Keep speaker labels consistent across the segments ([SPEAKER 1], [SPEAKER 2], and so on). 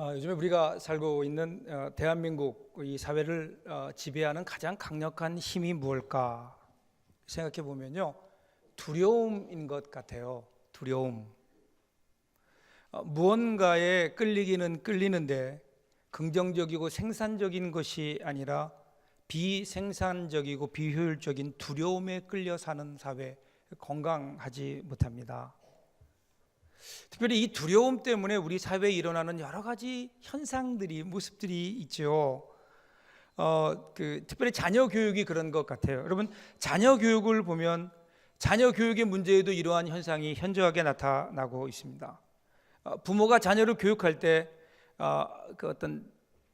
[SPEAKER 1] 요즘에 우리가 살고 있는 대한민국 이 사회를 지배하는 가장 강력한 힘이 무엇일까 생각해 보면요, 두려움인 것 같아요. 두려움. 무언가에 끌리기는 끌리는데 긍정적이고 생산적인 것이 아니라 비생산적이고 비효율적인 두려움에 끌려 사는 사회, 건강하지 못합니다. 특별히 이 두려움 때문에 우리 사회에 일어나는 여러 가지 현상들이, 모습들이 있죠. 특별히 자녀 교육이 그런 것 같아요. 여러분, 자녀 교육을 보면 자녀 교육의 문제에도 이러한 현상이 현저하게 나타나고 있습니다. 부모가 자녀를 교육할 때 어떤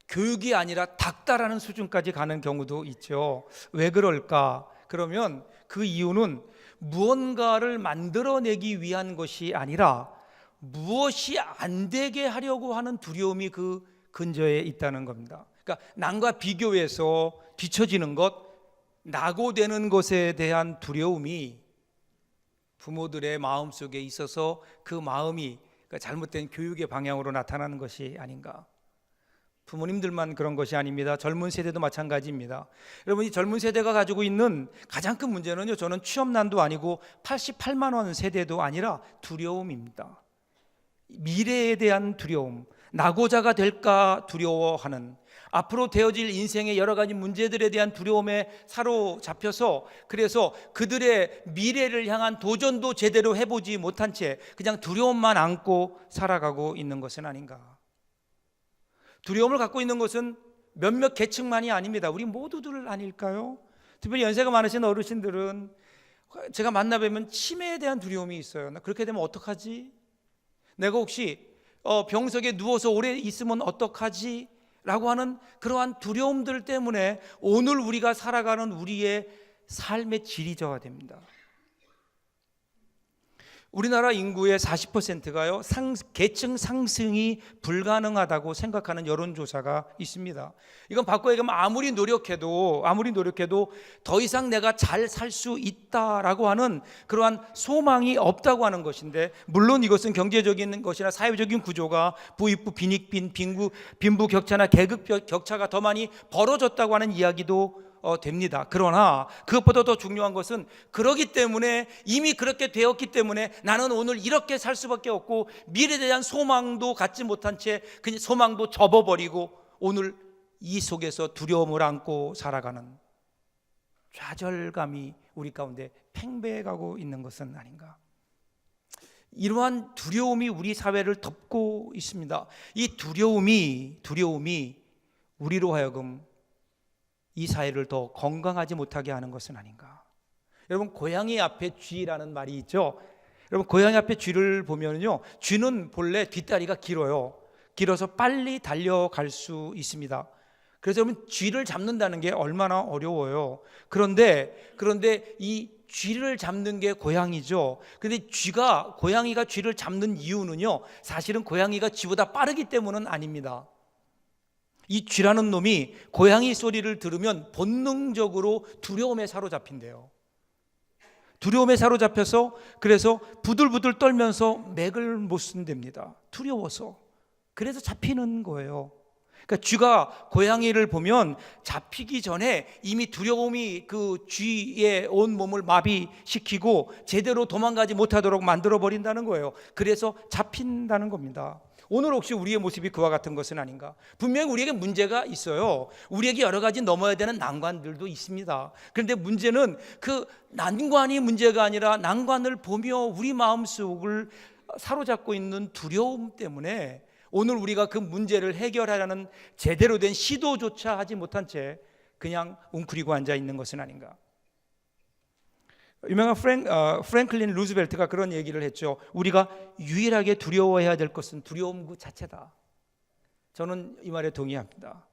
[SPEAKER 1] 교육이 아니라 닥달하는 수준까지 가는 경우도 있죠. 왜 그럴까? 그러면 그 이유는 무언가를 만들어내기 위한 것이 아니라 무엇이 안 되게 하려고 하는 두려움이 그 근저에 있다는 겁니다. 그러니까 남과 비교해서 뒤처지는 것, 낙오되는 것에 대한 두려움이 부모들의 마음속에 있어서 그 마음이 잘못된 교육의 방향으로 나타나는 것이 아닌가. 부모님들만 그런 것이 아닙니다. 젊은 세대도 마찬가지입니다. 여러분, 이 젊은 세대가 가지고 있는 가장 큰 문제는요, 저는 취업난도 아니고 88만 원 세대도 아니라 두려움입니다. 미래에 대한 두려움, 낙오자가 될까 두려워하는, 앞으로 되어질 인생의 여러 가지 문제들에 대한 두려움에 사로잡혀서 그래서 그들의 미래를 향한 도전도 제대로 해보지 못한 채 그냥 두려움만 안고 살아가고 있는 것은 아닌가. 두려움을 갖고 있는 것은 몇몇 계층만이 아닙니다. 우리 모두들 아닐까요? 특별히 연세가 많으신 어르신들은 제가 만나뵈면 치매에 대한 두려움이 있어요. 나 그렇게 되면 어떡하지? 내가 혹시 병석에 누워서 오래 있으면 어떡하지? 라고 하는 그러한 두려움들 때문에 오늘 우리가 살아가는 우리의 삶의 질이 저하됩니다. 우리나라 인구의 40%가요 계층 상승이 불가능하다고 생각하는 여론조사가 있습니다. 이건 바꿔 얘기하면 아무리 노력해도 더 이상 내가 잘 살 수 있다라고 하는 그러한 소망이 없다고 하는 것인데, 물론 이것은 경제적인 것이나 사회적인 구조가 부익부 빈익빈 빈부 격차나 계급 격차가 더 많이 벌어졌다고 하는 이야기도 됩니다. 그러나 그것보다 더 중요한 것은 그러기 때문에, 이미 그렇게 되었기 때문에 나는 오늘 이렇게 살 수밖에 없고 미래에 대한 소망도 갖지 못한 채 그냥 소망도 접어버리고 오늘 이 속에서 두려움을 안고 살아가는 좌절감이 우리 가운데 팽배해가고 있는 것은 아닌가. 이러한 두려움이 우리 사회를 덮고 있습니다. 이 두려움이 우리로 하여금 이 사회를 더 건강하지 못하게 하는 것은 아닌가. 여러분, 고양이 앞에 쥐라는 말이 있죠. 여러분, 고양이 앞에 쥐를 보면요, 쥐는 본래 뒷다리가 길어서 빨리 달려갈 수 있습니다. 그래서 여러분, 쥐를 잡는다는 게 얼마나 어려워요. 그런데 이 쥐를 잡는 게 고양이죠. 근데 고양이가 쥐를 잡는 이유는요, 사실은 고양이가 쥐보다 빠르기 때문은 아닙니다. 이 쥐라는 놈이 고양이 소리를 들으면 본능적으로 두려움에 사로잡힌대요. 두려움에 사로잡혀서 그래서 부들부들 떨면서 맥을 못 쓴답니다. 두려워서. 그래서 잡히는 거예요. 그러니까 쥐가 고양이를 보면 잡히기 전에 이미 두려움이 그 쥐의 온 몸을 마비시키고 제대로 도망가지 못하도록 만들어버린다는 거예요. 그래서 잡힌다는 겁니다. 오늘 혹시 우리의 모습이 그와 같은 것은 아닌가? 분명히 우리에게 문제가 있어요. 우리에게 여러 가지 넘어야 되는 난관들도 있습니다. 그런데 문제는 그 난관이 문제가 아니라 난관을 보며 우리 마음속을 사로잡고 있는 두려움 때문에 오늘 우리가 그 문제를 해결하려는 제대로 된 시도조차 하지 못한 채 그냥 웅크리고 앉아 있는 것은 아닌가. 유명한 프랭클린 루즈벨트가 그런 얘기를 했죠. 우리가 유일하게 두려워해야 될 것은 두려움 그 자체다. 저는 이 말에 동의합니다.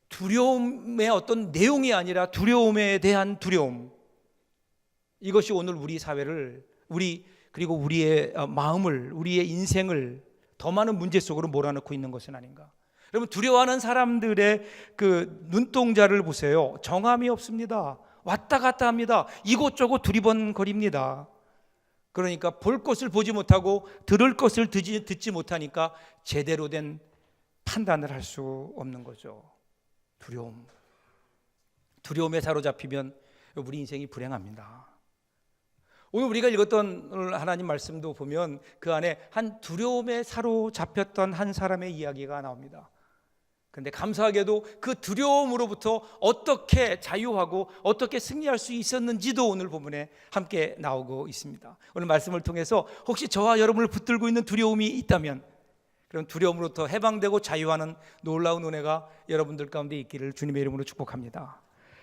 [SPEAKER 1] 두려움의 어떤 내용이 아니라 두려움에 대한 두려움, 이것이 오늘 우리 사회를, 그리고 우리의 마음을, 우리의 인생을 더 많은 문제 속으로 몰아넣고 있는 것은 아닌가. 여러분, 두려워하는 사람들의 그 눈동자를 보세요. 정함이 없습니다. 왔다 갔다 합니다. 이곳저곳 두리번거립니다. 그러니까 볼 것을 보지 못하고 들을 것을 듣지 못하니까 제대로 된 판단을 할 수 없는 거죠. 두려움에 사로잡히면 우리 인생이 불행합니다. 오늘 우리가 읽었던 오늘 하나님 말씀도 보면 그 안에 한 두려움에 사로잡혔던 한 사람의 이야기가 나옵니다. 그런데 감사하게도 그 두려움으로부터 어떻게 자유하고 어떻게 승리할 수 있었는지도 오늘 본문에 함께 나오고 있습니다. 오늘 말씀을 통해서 혹시 저와 여러분을 붙들고 있는 두려움이 있다면 그런 두려움으로부터 해방되고 자유하는 놀라운 은혜가 여러분들 가운데 있기를 주님의 이름으로 축복합니다.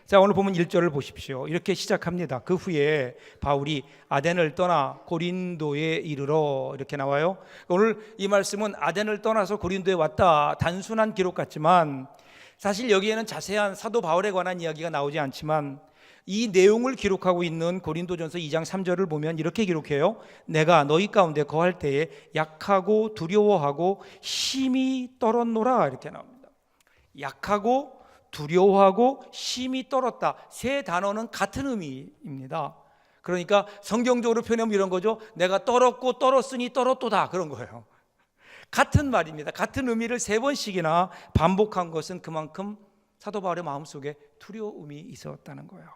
[SPEAKER 1] 자, 오늘 보면 1절을 보십시오. 이렇게 시작합니다. 그 후에 바울이 아덴을 떠나 고린도에 이르러, 이렇게 나와요. 오늘 이 말씀은 아덴을 떠나서 고린도에 왔다, 단순한 기록 같지만 사실 여기에는 자세한 사도 바울에 관한 이야기가 나오지 않지만 이 내용을 기록하고 있는 고린도전서 2장 3절을 보면 이렇게 기록해요. 내가 너희 가운데 거할 때에 약하고 두려워하고 심히 떨었노라, 이렇게 나옵니다. 약하고 두려워하고 심히 떨었다. 세 단어는 같은 의미입니다. 그러니까 성경적으로 표현하면 이런 거죠. 내가 떨었고 떨었으니 떨었도다, 그런 거예요. 같은 말입니다. 같은 의미를 3번씩이나 반복한 것은 그만큼 사도 바울의 마음속에 두려움이 있었다는 거예요.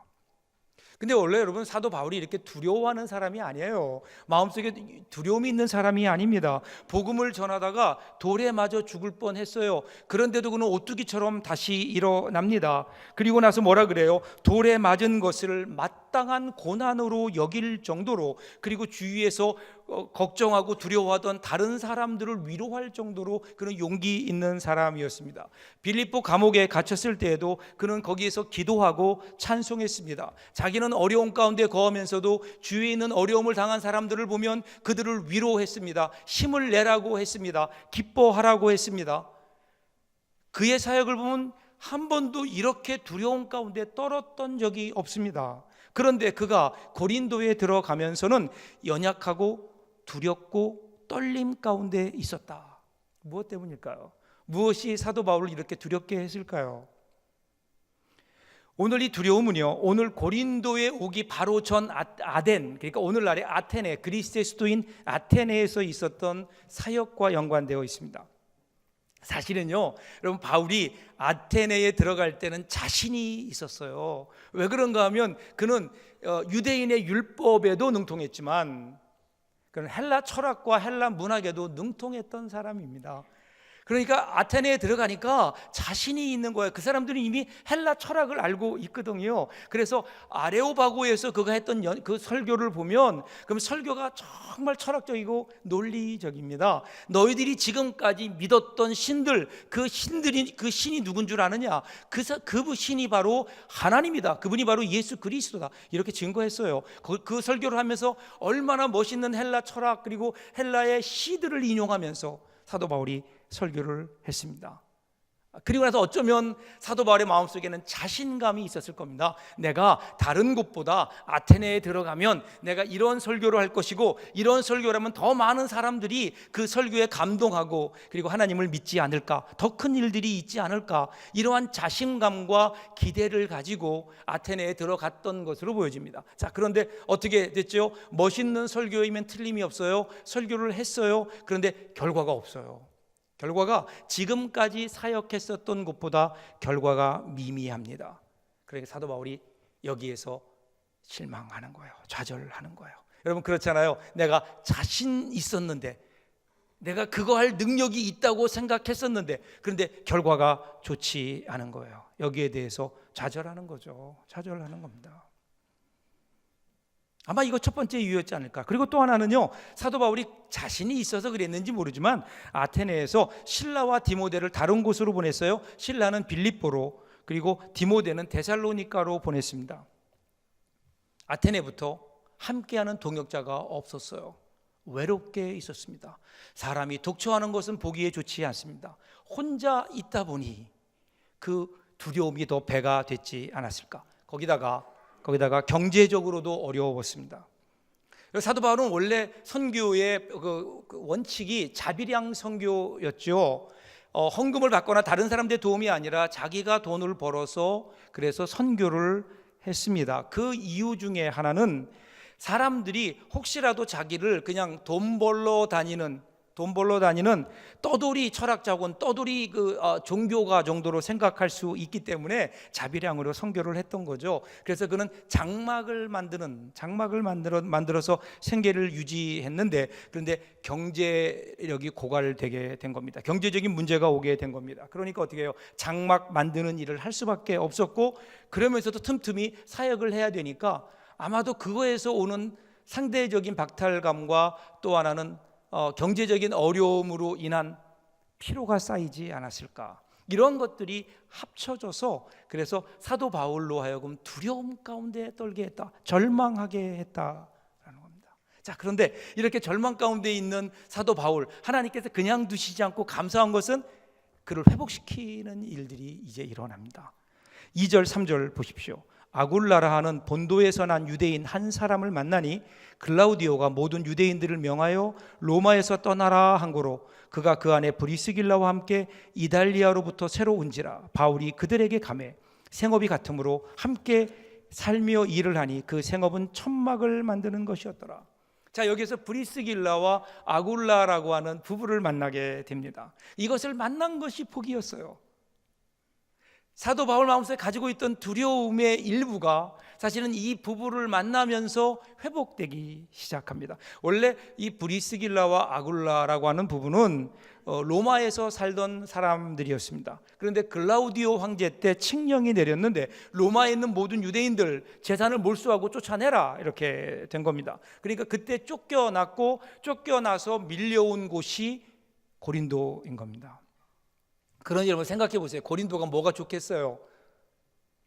[SPEAKER 1] 근데 원래 여러분 사도 바울이 이렇게 두려워하는 사람이 아니에요. 마음속에 두려움이 있는 사람이 아닙니다. 복음을 전하다가 돌에 맞아 죽을 뻔했어요. 그런데도 그는 오뚜기처럼 다시 일어납니다. 그리고 나서 뭐라 그래요? 돌에 맞은 것을 마땅한 고난으로 여길 정도로, 그리고 주위에서 걱정하고 두려워하던 다른 사람들을 위로할 정도로 그는 용기 있는 사람이었습니다. 빌립보 감옥에 갇혔을 때에도 그는 거기에서 기도하고 찬송했습니다. 자기는 어려움 가운데 거하면서도 주위에 있는 어려움을 당한 사람들을 보면 그들을 위로했습니다. 힘을 내라고 했습니다. 기뻐하라고 했습니다. 그의 사역을 보면 한 번도 이렇게 두려움 가운데 떨었던 적이 없습니다. 그런데 그가 고린도에 들어가면서는 연약하고 두렵고 떨림 가운데 있었다. 무엇 때문일까요? 무엇이 사도 바울을 이렇게 두렵게 했을까요? 오늘 이 두려움은요, 오늘 고린도에 오기 바로 전 아덴, 그러니까 오늘날의 아테네, 그리스의 수도인 아테네에서 있었던 사역과 연관되어 있습니다. 사실은요, 여러분, 바울이 아테네에 들어갈 때는 자신이 있었어요. 왜 그런가 하면 그는 유대인의 율법에도 능통했지만 그는 헬라 철학과 헬라 문학에도 능통했던 사람입니다. 그러니까 아테네에 들어가니까 자신이 있는 거예요. 그 사람들은 이미 헬라 철학을 알고 있거든요. 그래서 아레오바고에서 그가 했던 그 설교를 보면, 그럼 설교가 정말 철학적이고 논리적입니다. 너희들이 지금까지 믿었던 신들, 그 신이 누군 줄 아느냐? 그 신이 바로 하나님이다. 그분이 바로 예수 그리스도다. 이렇게 증거했어요. 그 설교를 하면서 얼마나 멋있는 헬라 철학 그리고 헬라의 시들을 인용하면서 사도 바울이 설교를 했습니다. 그리고 나서 어쩌면 사도 바울의 마음속에는 자신감이 있었을 겁니다. 내가 다른 곳보다 아테네에 들어가면 내가 이런 설교를 할 것이고, 이런 설교를 하면 더 많은 사람들이 그 설교에 감동하고 그리고 하나님을 믿지 않을까, 더 큰 일들이 있지 않을까, 이러한 자신감과 기대를 가지고 아테네에 들어갔던 것으로 보여집니다. 자, 그런데 어떻게 됐죠? 멋있는 설교이면 틀림이 없어요. 설교를 했어요. 그런데 결과가 없어요. 결과가 지금까지 사역했었던 곳보다 결과가 미미합니다. 그러니까 사도 바울이 여기에서 실망하는 거예요. 좌절하는 거예요. 여러분, 그렇잖아요. 내가 자신 있었는데, 내가 그거 할 능력이 있다고 생각했었는데, 그런데 결과가 좋지 않은 거예요. 여기에 대해서 좌절하는 거죠. 좌절하는 겁니다. 아마 이거 첫 번째 이유였지 않을까. 그리고 또 하나는요, 사도 바울이 자신이 있어서 그랬는지 모르지만 아테네에서 신라와 디모데를 다른 곳으로 보냈어요. 신라는 빌립보로, 그리고 디모데는 데살로니가로 보냈습니다. 아테네부터 함께하는 동역자가 없었어요. 외롭게 있었습니다. 사람이 독처하는 것은 보기에 좋지 않습니다. 혼자 있다 보니 그 두려움이 더 배가 됐지 않았을까. 거기다가 경제적으로도 어려웠습니다. 사도 바울은 원래 선교의 그 원칙이 자비량 선교였죠. 헌금을 받거나 다른 사람들의 도움이 아니라 자기가 돈을 벌어서 그래서 선교를 했습니다. 그 이유 중에 하나는 사람들이 혹시라도 자기를 그냥 돈 벌러 다니는 떠돌이 철학자군, 떠돌이 종교가 정도로 생각할 수 있기 때문에 자비량으로 선교를 했던 거죠. 그래서 그는 장막을 만들어서 생계를 유지했는데, 그런데 경제력이 고갈되게 된 겁니다. 경제적인 문제가 오게 된 겁니다. 그러니까 어떻게 해요? 장막 만드는 일을 할 수밖에 없었고, 그러면서도 틈틈이 사역을 해야 되니까 아마도 그거에서 오는 상대적인 박탈감과 또 하나는 경제적인 어려움으로 인한 피로가 쌓이지 않았을까. 이런 것들이 합쳐져서 그래서 사도 바울로 하여금 두려움 가운데 떨게 했다, 절망하게 했다라는 겁니다. 자, 그런데 이렇게 절망 가운데 있는 사도 바울, 하나님께서 그냥 두시지 않고 감사한 것은 그를 회복시키는 일들이 이제 일어납니다. 2절 3절 보십시오. 아굴라라 하는 본도에서 난 유대인 한 사람을 만나니 글라우디오가 모든 유대인들을 명하여 로마에서 떠나라 한 고로 그가 그 안에 브리스길라와 함께 이달리아로부터 새로 온지라. 바울이 그들에게 가매 생업이 같으므로 함께 살며 일을 하니 그 생업은 천막을 만드는 것이었더라. 자, 여기서 브리스길라와 아굴라라고 하는 부부를 만나게 됩니다. 이것을 만난 것이 복이었어요. 사도 바울 마음속에 가지고 있던 두려움의 일부가 사실은 이 부부를 만나면서 회복되기 시작합니다. 원래 이 브리스길라와 아굴라라고 하는 부부는 로마에서 살던 사람들이었습니다. 그런데 글라우디오 황제 때 칙령이 내렸는데 로마에 있는 모든 유대인들 재산을 몰수하고 쫓아내라, 이렇게 된 겁니다. 그러니까 그때 쫓겨나서 밀려온 곳이 고린도인 겁니다. 그러니 여러분 생각해 보세요. 고린도가 뭐가 좋겠어요?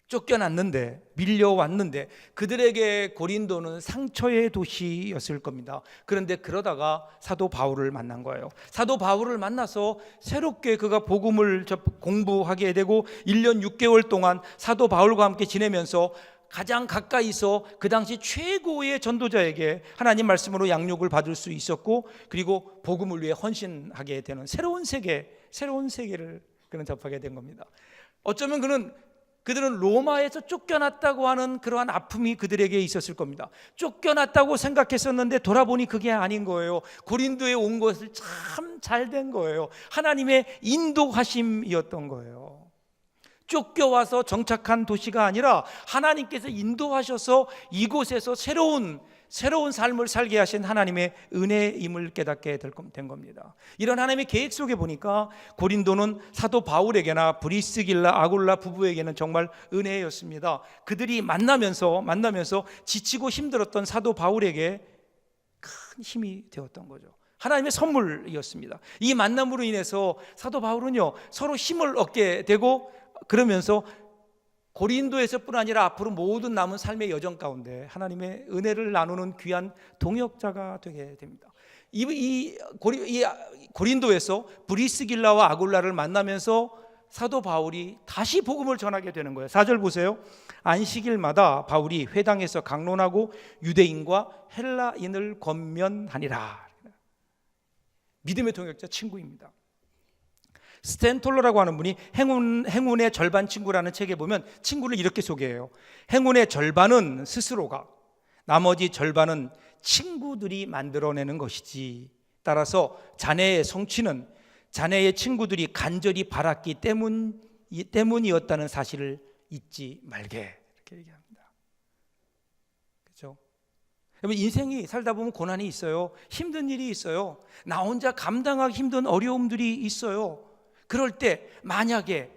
[SPEAKER 1] 쫓겨났는데, 밀려왔는데 그들에게 고린도는 상처의 도시였을 겁니다. 그런데 그러다가 사도 바울을 만난 거예요. 사도 바울을 만나서 새롭게 그가 복음을 공부하게 되고 1년 6개월 동안 사도 바울과 함께 지내면서 가장 가까이서 그 당시 최고의 전도자에게 하나님 말씀으로 양육을 받을 수 있었고, 그리고 복음을 위해 헌신하게 되는 새로운 세계를 그는 접하게 된 겁니다. 어쩌면 그들은 로마에서 쫓겨났다고 하는 그러한 아픔이 그들에게 있었을 겁니다. 쫓겨났다고 생각했었는데 돌아보니 그게 아닌 거예요. 고린도에 온 것을 참 잘 된 거예요. 하나님의 인도하심이었던 거예요. 쫓겨와서 정착한 도시가 아니라 하나님께서 인도하셔서 이곳에서 새로운 삶을 살게 하신 하나님의 은혜임을 깨닫게 된 겁니다. 이런 하나님의 계획 속에 보니까 고린도는 사도 바울에게나 브리스길라 아굴라 부부에게는 정말 은혜였습니다. 그들이 만나면서 지치고 힘들었던 사도 바울에게 큰 힘이 되었던 거죠. 하나님의 선물이었습니다. 이 만남으로 인해서 사도 바울은요 서로 힘을 얻게 되고, 그러면서 고린도에서뿐 아니라 앞으로 모든 남은 삶의 여정 가운데 하나님의 은혜를 나누는 귀한 동역자가 되게 됩니다. 이 고린도에서 브리스길라와 아굴라를 만나면서 사도 바울이 다시 복음을 전하게 되는 거예요. 4절 보세요. 안식일마다 바울이 회당에서 강론하고 유대인과 헬라인을 권면하니라. 믿음의 동역자 친구입니다. 스탠톨러라고 하는 분이 행운의 절반 친구라는 책에 보면 친구를 이렇게 소개해요. 행운의 절반은 스스로가, 나머지 절반은 친구들이 만들어내는 것이지. 따라서 자네의 성취는 자네의 친구들이 간절히 바랐기 때문이었다는 사실을 잊지 말게, 이렇게 얘기합니다. 그렇죠? 여러분, 인생이 살다 보면 고난이 있어요. 힘든 일이 있어요. 나 혼자 감당하기 힘든 어려움들이 있어요. 그럴 때 만약에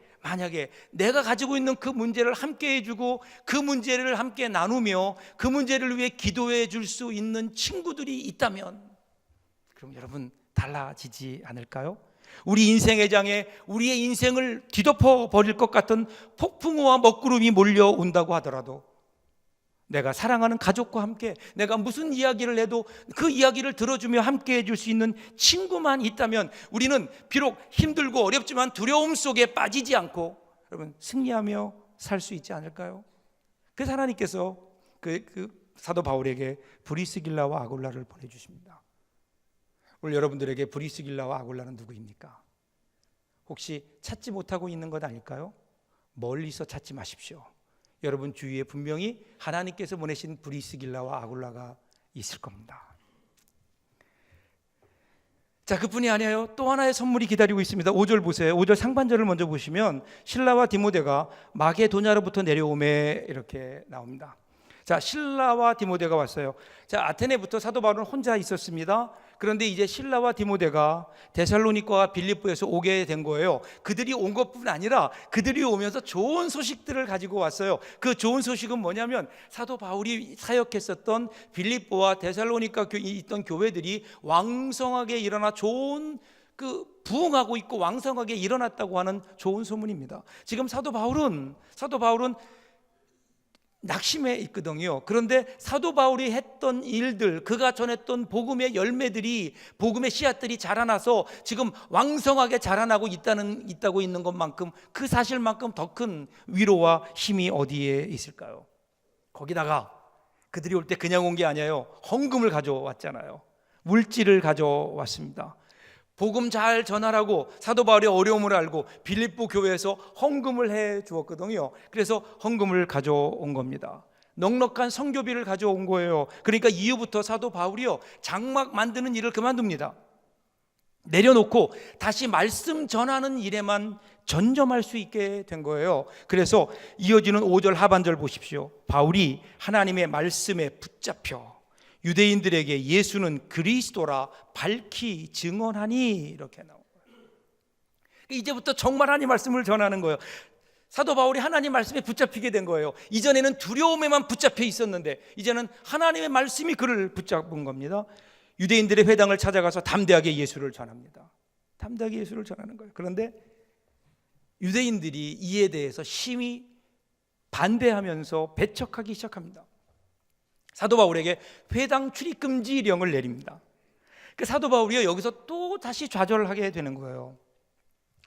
[SPEAKER 1] 내가 가지고 있는 그 문제를 함께 해주고 그 문제를 함께 나누며 그 문제를 위해 기도해 줄 수 있는 친구들이 있다면, 그럼 여러분 달라지지 않을까요? 우리 인생의 장에 우리의 인생을 뒤덮어 버릴 것 같은 폭풍우와 먹구름이 몰려온다고 하더라도 내가 사랑하는 가족과 함께 내가 무슨 이야기를 해도 그 이야기를 들어주며 함께 해줄 수 있는 친구만 있다면 우리는 비록 힘들고 어렵지만 두려움 속에 빠지지 않고 여러분 승리하며 살 수 있지 않을까요? 그래서 하나님께서 그 사도 바울에게 브리스길라와 아굴라를 보내주십니다. 오늘 여러분들에게 브리스길라와 아굴라는 누구입니까? 혹시 찾지 못하고 있는 것 아닐까요? 멀리서 찾지 마십시오. 여러분 주위에 분명히 하나님께서 보내신 브리스길라와 아굴라가 있을 겁니다. 자, 그뿐이 아니에요. 또 하나의 선물이 기다리고 있습니다. 5절 보세요. 5절 상반절을 먼저 보시면 실라와 디모데가 마게도냐로부터 내려오매 이렇게 나옵니다. 자, 실라와 디모데가 왔어요. 자, 아테네부터 사도 바울은 혼자 있었습니다. 그런데 이제 실라와 디모데가 데살로니가와 빌립보에서 오게 된 거예요. 그들이 온 것뿐 아니라 그들이 오면서 좋은 소식들을 가지고 왔어요. 그 좋은 소식은 뭐냐면 사도 바울이 사역했었던 빌립보와 데살로니가 있던 교회들이 왕성하게 일어나 좋은 부흥하고 있고 왕성하게 일어났다고 하는 좋은 소문입니다. 지금 사도 바울은 낙심해 있거든요. 그런데 사도 바울이 했던 일들, 그가 전했던 복음의 열매들이, 복음의 씨앗들이 자라나서 지금 왕성하게 자라나고 있다고 있는 것만큼, 그 사실만큼 더 큰 위로와 힘이 어디에 있을까요? 거기다가 그들이 올 때 그냥 온 게 아니에요. 헌금을 가져왔잖아요. 물질을 가져왔습니다. 복음 잘 전하라고 사도 바울의 어려움을 알고 빌립보 교회에서 헌금을 해 주었거든요. 그래서 헌금을 가져온 겁니다. 넉넉한 선교비를 가져온 거예요. 그러니까 이후부터 사도 바울이요, 장막 만드는 일을 그만둡니다. 내려놓고 다시 말씀 전하는 일에만 전념할 수 있게 된 거예요. 그래서 이어지는 5절 하반절 보십시오. 바울이 하나님의 말씀에 붙잡혀 유대인들에게 예수는 그리스도라 밝히 증언하니, 이렇게 나온 거예요. 이제부터 정말 하나님 말씀을 전하는 거예요. 사도 바울이 하나님 말씀에 붙잡히게 된 거예요. 이전에는 두려움에만 붙잡혀 있었는데 이제는 하나님의 말씀이 그를 붙잡은 겁니다. 유대인들의 회당을 찾아가서 담대하게 예수를 전합니다. 담대하게 예수를 전하는 거예요. 그런데 유대인들이 이에 대해서 심히 반대하면서 배척하기 시작합니다. 사도 바울에게 회당 출입 금지령을 내립니다. 그 사도 바울이 여기서 또 다시 좌절하게 되는 거예요.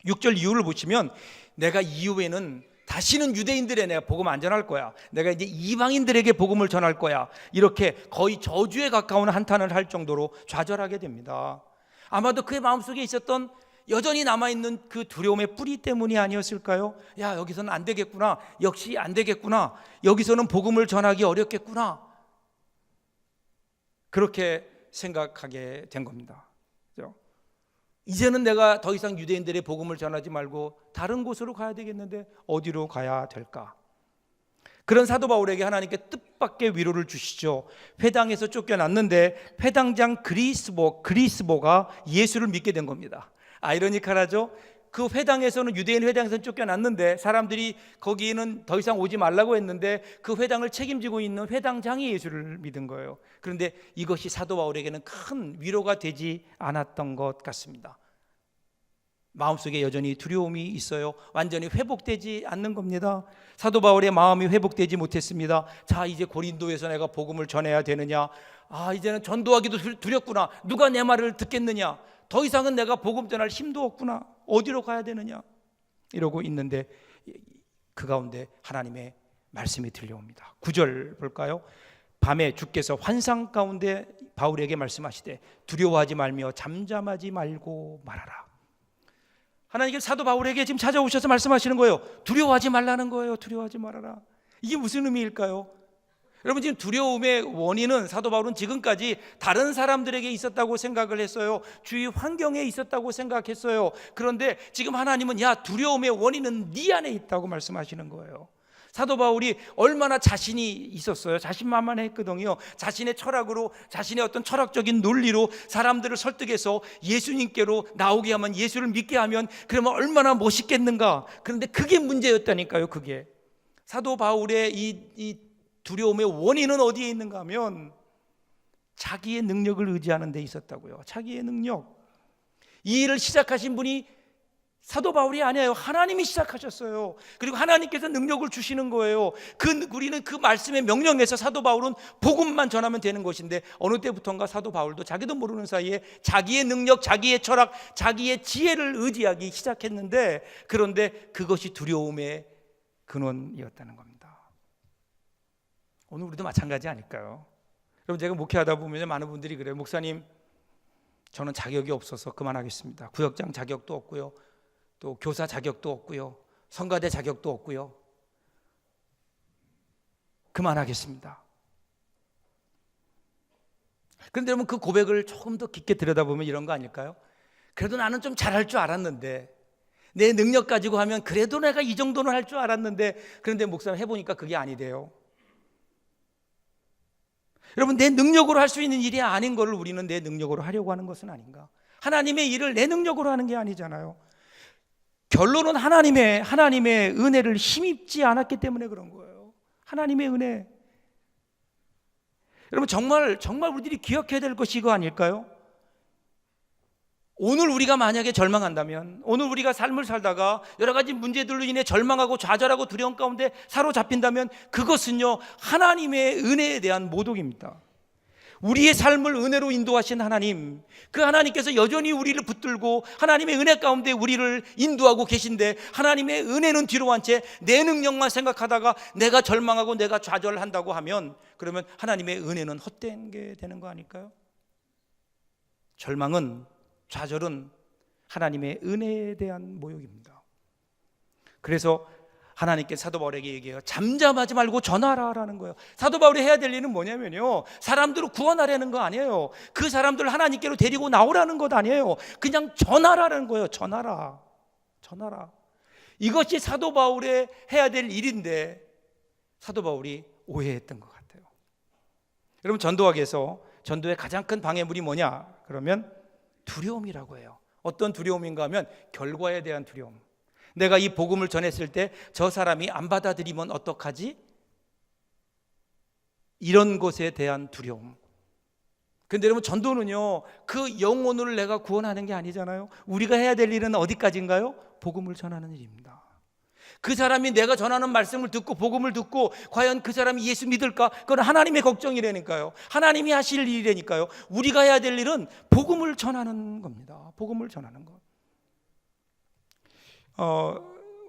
[SPEAKER 1] 6절 이유를 보시면, 내가 이후에는 다시는 유대인들에 내가 복음 안 전할 거야, 내가 이제 이방인들에게 복음을 전할 거야, 이렇게 거의 저주에 가까운 한탄을 할 정도로 좌절하게 됩니다. 아마도 그의 마음속에 있었던 여전히 남아있는 그 두려움의 뿌리 때문이 아니었을까요? 야, 여기서는 안 되겠구나, 역시 안 되겠구나, 여기서는 복음을 전하기 어렵겠구나, 그렇게 생각하게 된 겁니다. 그렇죠? 이제는 내가 더 이상 유대인들의 복음을 전하지 말고 다른 곳으로 가야 되겠는데 어디로 가야 될까? 그런 사도 바울에게 하나님께 뜻밖의 위로를 주시죠. 회당에서 쫓겨났는데 회당장 그리스보가 예수를 믿게 된 겁니다. 아이러니컬하죠? 그 회당에서는, 유대인 회당에서는 쫓겨났는데 사람들이 거기에는 더 이상 오지 말라고 했는데 그 회당을 책임지고 있는 회당장이 예수를 믿은 거예요. 그런데 이것이 사도 바울에게는 큰 위로가 되지 않았던 것 같습니다. 마음속에 여전히 두려움이 있어요. 완전히 회복되지 않는 겁니다. 사도 바울의 마음이 회복되지 못했습니다. 자, 이제 고린도에서 내가 복음을 전해야 되느냐, 이제는 전도하기도 두렵구나, 누가 내 말을 듣겠느냐, 더 이상은 내가 복음 전할 힘도 없구나, 어디로 가야 되느냐, 이러고 있는데 그 가운데 하나님의 말씀이 들려옵니다. 9절 볼까요? 밤에 주께서 환상 가운데 바울에게 말씀하시되 두려워하지 말며 잠잠하지 말고 말하라. 하나님께서 사도 바울에게 지금 찾아오셔서 말씀하시는 거예요. 두려워하지 말라는 거예요. 두려워하지 말아라. 이게 무슨 의미일까요? 여러분, 지금 두려움의 원인은, 사도 바울은 지금까지 다른 사람들에게 있었다고 생각을 했어요. 주위 환경에 있었다고 생각했어요. 그런데 지금 하나님은, 야, 두려움의 원인은 네 안에 있다고 말씀하시는 거예요. 사도 바울이 얼마나 자신이 있었어요. 자신만만했거든요. 자신의 철학으로, 자신의 어떤 철학적인 논리로 사람들을 설득해서 예수님께로 나오게 하면, 예수를 믿게 하면 그러면 얼마나 멋있겠는가. 그런데 그게 문제였다니까요. 그게 사도 바울의 이 두려움의 원인은 어디에 있는가 하면 자기의 능력을 의지하는 데 있었다고요. 자기의 능력. 이 일을 시작하신 분이 사도 바울이 아니에요. 하나님이 시작하셨어요. 그리고 하나님께서 능력을 주시는 거예요. 우리는 그 말씀의 명령에서 사도 바울은 복음만 전하면 되는 것인데, 어느 때부턴가 사도 바울도 자기도 모르는 사이에 자기의 능력, 자기의 철학, 자기의 지혜를 의지하기 시작했는데, 그런데 그것이 두려움의 근원이었다는 겁니다. 오늘 우리도 마찬가지 아닐까요? 여러분, 제가 목회하다 보면 많은 분들이 그래요. 목사님, 저는 자격이 없어서 그만하겠습니다. 구역장 자격도 없고요, 또 교사 자격도 없고요, 성가대 자격도 없고요. 그만하겠습니다. 그런데 여러분, 그 고백을 조금 더 깊게 들여다보면 이런 거 아닐까요? 그래도 나는 좀 잘할 줄 알았는데, 내 능력 가지고 하면 그래도 내가 이 정도는 할 줄 알았는데, 그런데 목사님 해보니까 그게 아니래요. 여러분, 내 능력으로 할 수 있는 일이 아닌 것을 우리는 내 능력으로 하려고 하는 것은 아닌가? 하나님의 일을 내 능력으로 하는 게 아니잖아요. 결론은 하나님의 은혜를 힘입지 않았기 때문에 그런 거예요. 하나님의 은혜. 여러분, 정말 우리들이 기억해야 될 것이 이거 아닐까요? 오늘 우리가 만약에 절망한다면, 오늘 우리가 삶을 살다가 여러 가지 문제들로 인해 절망하고 좌절하고 두려움 가운데 사로잡힌다면, 그것은요, 하나님의 은혜에 대한 모독입니다. 우리의 삶을 은혜로 인도하신 하나님, 그 하나님께서 여전히 우리를 붙들고 하나님의 은혜 가운데 우리를 인도하고 계신데, 하나님의 은혜는 뒤로 한 채 내 능력만 생각하다가 내가 절망하고 내가 좌절한다고 하면, 그러면 하나님의 은혜는 헛된 게 되는 거 아닐까요? 절망은, 좌절은 하나님의 은혜에 대한 모욕입니다. 그래서 하나님께 사도 바울에게 얘기해요. 잠잠하지 말고 전하라라는 거예요. 사도 바울이 해야 될 일은 뭐냐면요, 사람들을 구원하려는 거 아니에요. 그 사람들을 하나님께로 데리고 나오라는 것 아니에요. 그냥 전하라는 거예요. 전하라. 이것이 사도 바울의 해야 될 일인데, 사도 바울이 오해했던 것 같아요. 여러분, 전도학에서 전도의 가장 큰 방해물이 뭐냐? 그러면 두려움이라고 해요. 어떤 두려움인가 하면 결과에 대한 두려움. 내가 이 복음을 전했을 때 저 사람이 안 받아들이면 어떡하지? 이런 것에 대한 두려움. 근데 여러분, 전도는요, 그 영혼을 내가 구원하는 게 아니잖아요. 우리가 해야 될 일은 어디까지인가요? 복음을 전하는 일입니다. 그 사람이 내가 전하는 말씀을 듣고 복음을 듣고 과연 그 사람이 예수 믿을까? 그건 하나님의 걱정이라니까요. 하나님이 하실 일이라니까요. 우리가 해야 될 일은 복음을 전하는 겁니다. 복음을 전하는 것.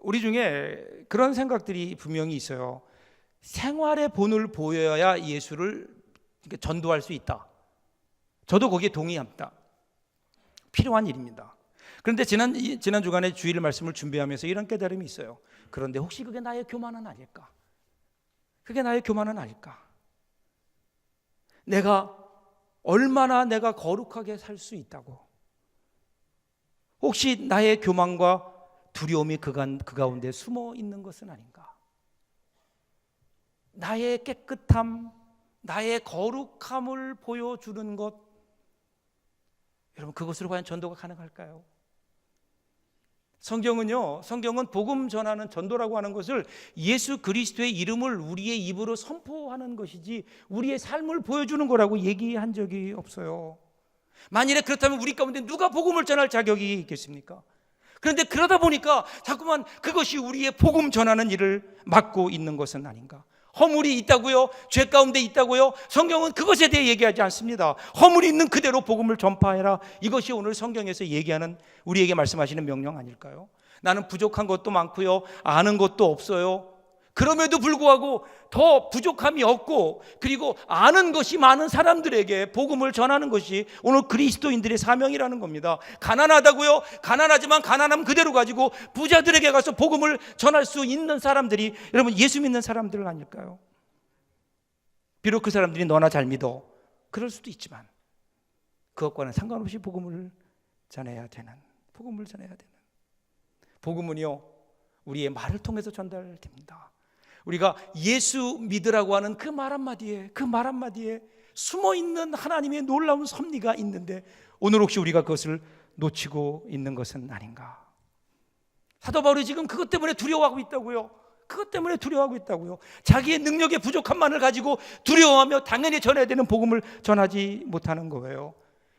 [SPEAKER 1] 우리 중에 그런 생각들이 분명히 있어요. 생활의 본을 보여야 예수를 전도할 수 있다. 저도 거기에 동의합니다. 필요한 일입니다. 그런데 지난 주간에 주일 말씀을 준비하면서 이런 깨달음이 있어요. 그런데 혹시 그게 나의 교만은 아닐까? 그게 나의 교만은 아닐까? 내가 얼마나 내가 거룩하게 살 수 있다고? 혹시 나의 교만과 두려움이 그 가운데 숨어 있는 것은 아닌가? 나의 깨끗함, 나의 거룩함을 보여주는 것, 여러분, 그것으로 과연 전도가 가능할까요? 성경은 복음 전하는 전도라고 하는 것을 예수 그리스도의 이름을 우리의 입으로 선포하는 것이지 우리의 삶을 보여주는 거라고 얘기한 적이 없어요. 만일에 그렇다면 우리 가운데 누가 복음을 전할 자격이 있겠습니까? 그런데 그러다 보니까 자꾸만 그것이 우리의 복음 전하는 일을 맡고 있는 것은 아닌가? 허물이 있다고요? 죄 가운데 있다고요? 성경은 그것에 대해 얘기하지 않습니다. 허물이 있는 그대로 복음을 전파해라. 이것이 오늘 성경에서 얘기하는, 우리에게 말씀하시는 명령 아닐까요? 나는 부족한 것도 많고요, 아는 것도 없어요. 그럼에도 불구하고 더 부족함이 없고, 그리고 아는 것이 많은 사람들에게 복음을 전하는 것이 오늘 그리스도인들의 사명이라는 겁니다. 가난하다고요? 가난하지만 가난함 그대로 가지고 부자들에게 가서 복음을 전할 수 있는 사람들이, 여러분, 예수 믿는 사람들 아닐까요? 비록 그 사람들이 너나 잘 믿어, 그럴 수도 있지만 그것과는 상관없이 복음을 전해야 되는, 복음은요, 우리의 말을 통해서 전달됩니다. 우리가 예수 믿으라고 하는 그 말 한마디에 숨어있는 하나님의 놀라운 섭리가 있는데, 오늘 혹시 우리가 그것을 놓치고 있는 것은 아닌가? 사도 바울이 지금 그것 때문에 두려워하고 있다고요. 자기의 능력의 부족함만을 가지고 두려워하며 당연히 전해야 되는 복음을 전하지 못하는 거예요.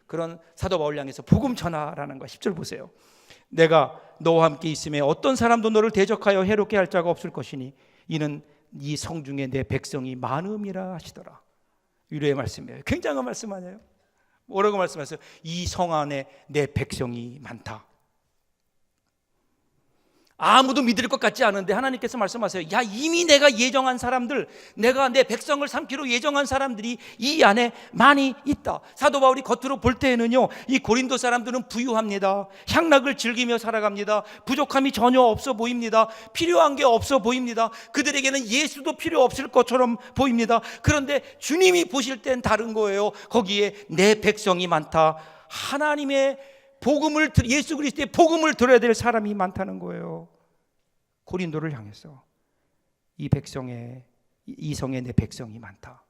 [SPEAKER 1] 그런 사도 바울 향해서 복음 전하라는 거, 10절 보세요. 내가 너와 함께 있음에 어떤 사람도 너를 대적하여 해롭게 할 자가 없을 것이니 이는 이 성 중에 내 백성이 많음이라 하시더라. 위로의 말씀이에요. 굉장한 말씀 아니에요? 뭐라고 말씀하세요? 이 성 안에 내 백성이 많다. 아무도 믿을 것 같지 않은데 하나님께서 말씀하세요. 야, 이미 내가 예정한 사람들, 내가 내 백성을 삼기로 예정한 사람들이 이 안에 많이 있다. 사도 바울이 겉으로 볼 때에는요, 이 고린도 사람들은 부유합니다. 향락을 즐기며 살아갑니다. 부족함이 전혀 없어 보입니다. 필요한 게 없어 보입니다. 그들에게는 예수도 필요 없을 것처럼 보입니다. 그런데 주님이 보실 땐 다른 거예요. 거기에 내 백성이 많다. 하나님의 복음을, 예수 그리스도의 복음을 들어야 될 사람이 많다는 거예요. 고린도를 향해서 이 성에 내 백성이 많다.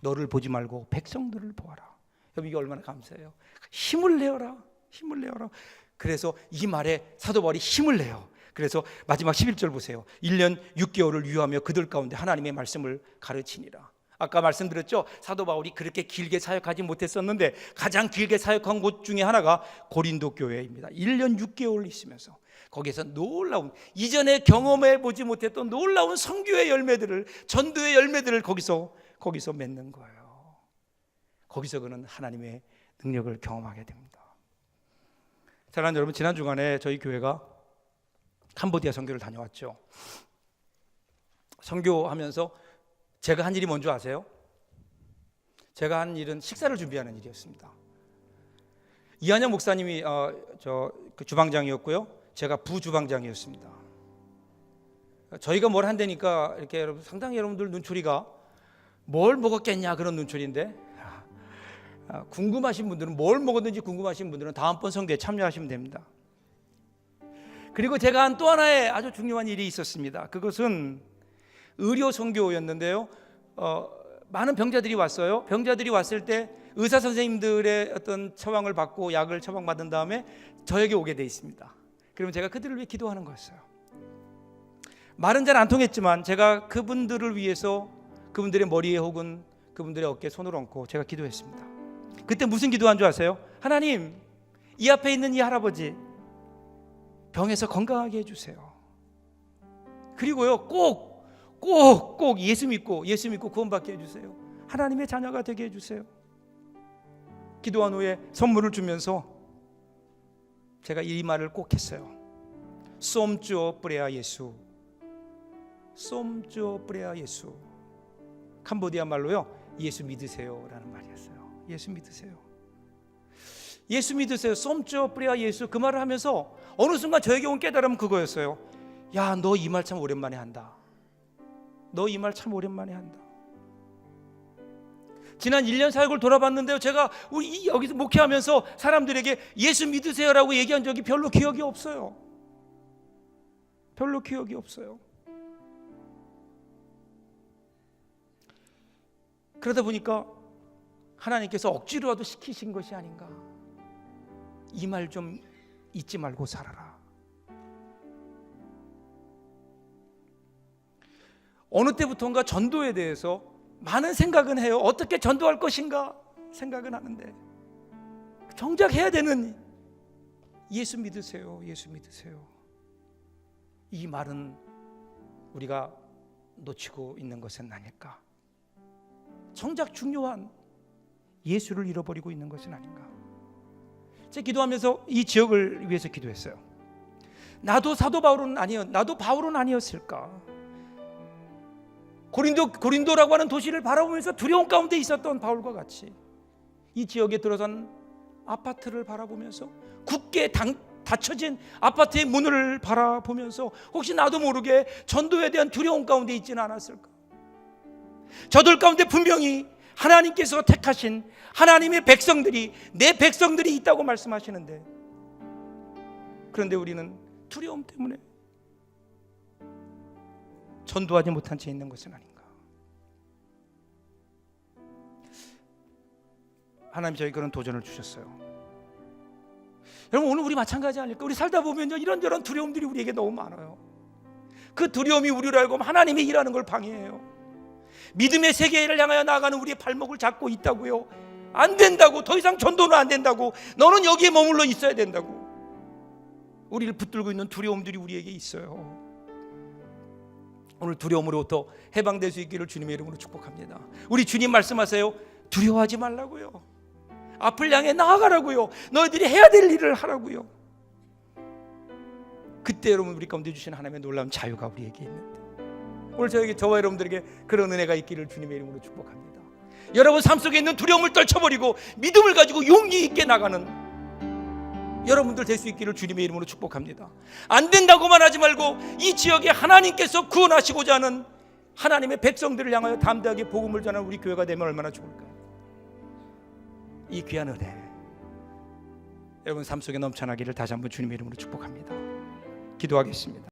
[SPEAKER 1] 너를 보지 말고 백성들을 보아라. 여러분, 이게 얼마나 감사해요. 힘을 내어라. 힘을 내어라. 그래서 이 말에 사도 바울이 힘을 내요. 그래서 마지막 11절 보세요. 1년 6개월을 유하며 그들 가운데 하나님의 말씀을 가르치니라. 아까 말씀드렸죠. 사도 바울이 그렇게 길게 사역하지 못했었는데 가장 길게 사역한 곳 중에 하나가 고린도 교회입니다. 1년 6개월 있으면서 거기에서 놀라운, 이전에 경험해 보지 못했던 놀라운 선교의 열매들을, 전도의 열매들을 거기서 맺는 거예요. 거기서 그는 하나님의 능력을 경험하게 됩니다. 사랑하는 여러분, 지난 주간에 저희 교회가 캄보디아 선교를 다녀왔죠. 선교하면서 제가 한 일이 뭔지 아세요? 제가 한 일은 식사를 준비하는 일이었습니다. 이한영 목사님이 그 주방장이었고요, 제가 부주방장이었습니다. 저희가 뭘 한다니까 이렇게 상당히 여러분들 눈초리가 뭘 먹었겠냐 그런 눈초리인데, 궁금하신 분들은, 뭘 먹었는지 궁금하신 분들은 다음번 선교에 참여하시면 됩니다. 그리고 제가 한 또 하나의 아주 중요한 일이 있었습니다. 그것은 의료 선교였는데요. 많은 병자들이 왔어요. 병자들이 왔을 때 의사 선생님들의 어떤 처방을 받고 약을 처방받은 다음에 저에게 오게 돼 있습니다. 그러면 제가 그들을 위해 기도하는 거였어요. 말은 잘 안 통했지만 제가 그분들을 위해서 그분들의 머리에 혹은 그분들의 어깨에 손을 얹고 제가 기도했습니다. 그때 무슨 기도한 줄 아세요? 하나님, 이 앞에 있는 이 할아버지 병에서 건강하게 해주세요. 그리고요, 꼭 예수 믿고 구원받게 해주세요. 하나님의 자녀가 되게 해주세요. 기도한 후에 선물을 주면서 제가 이 말을 꼭 했어요. 쏨쭈어 뿌레아 예수. 쏨쭈어 뿌레아 예수. 캄보디아 말로요, 예수 믿으세요 라는 말이었어요. 예수 믿으세요. 예수 믿으세요. 쏨쭈어 뿌레아 예수. 그 말을 하면서 어느 순간 저에게 온 깨달음은 그거였어요. 야, 너 이 말 참 오랜만에 한다. 너 이 말 참 오랜만에 한다. 지난 1년 사역을 돌아봤는데요, 제가 여기서 목회하면서 사람들에게 예수 믿으세요라고 얘기한 적이 별로 기억이 없어요. 별로 기억이 없어요. 그러다 보니까 하나님께서 억지로라도 시키신 것이 아닌가. 이 말 좀 잊지 말고 살아라. 어느 때부터인가 전도에 대해서 많은 생각은 해요. 어떻게 전도할 것인가 생각은 하는데 정작 해야 되는 예수 믿으세요, 예수 믿으세요. 이 말은 우리가 놓치고 있는 것은 아닐까. 정작 중요한 예수를 잃어버리고 있는 것은 아닌가. 제가 기도하면서 이 지역을 위해서 기도했어요. 나도 바울은 아니었을까. 고린도라고 하는 도시를 바라보면서 두려움 가운데 있었던 바울과 같이 이 지역에 들어선 아파트를 바라보면서 굳게 닫혀진 아파트의 문을 바라보면서 혹시 나도 모르게 전도에 대한 두려움 가운데 있지는 않았을까. 저들 가운데 분명히 하나님께서 택하신 하나님의 백성들이, 내 백성들이 있다고 말씀하시는데, 그런데 우리는 두려움 때문에 전도하지 못한 채 있는 것은 아닌가. 하나님 저에게 그런 도전을 주셨어요. 여러분, 오늘 우리 마찬가지 아닐까? 우리 살다 보면요, 이런저런 두려움들이 우리에게 너무 많아요. 그 두려움이 우리로 알고 하나님이 일하는 걸 방해해요. 믿음의 세계를 향하여 나아가는 우리의 발목을 잡고 있다고요. 안 된다고. 더 이상 전도는 안 된다고. 너는 여기에 머물러 있어야 된다고. 우리를 붙들고 있는 두려움들이 우리에게 있어요. 오늘 두려움으로부터 해방될 수 있기를 주님의 이름으로 축복합니다. 우리 주님 말씀하세요. 두려워하지 말라고요. 앞을 향해 나아가라고요. 너희들이 해야 될 일을 하라고요. 그때 여러분 우리 가운데 주신 하나님의 놀라운 자유가 우리에게 있는데, 오늘 저와 여러분들에게 그런 은혜가 있기를 주님의 이름으로 축복합니다. 여러분 삶 속에 있는 두려움을 떨쳐버리고 믿음을 가지고 용기 있게 나가는 여러분들 될 수 있기를 주님의 이름으로 축복합니다. 안 된다고만 하지 말고 이 지역에 하나님께서 구원하시고자 하는 하나님의 백성들을 향하여 담대하게 복음을 전하는 우리 교회가 되면 얼마나 좋을까요? 이 귀한 은혜 여러분 삶 속에 넘쳐나기를 다시 한번 주님의 이름으로 축복합니다. 기도하겠습니다.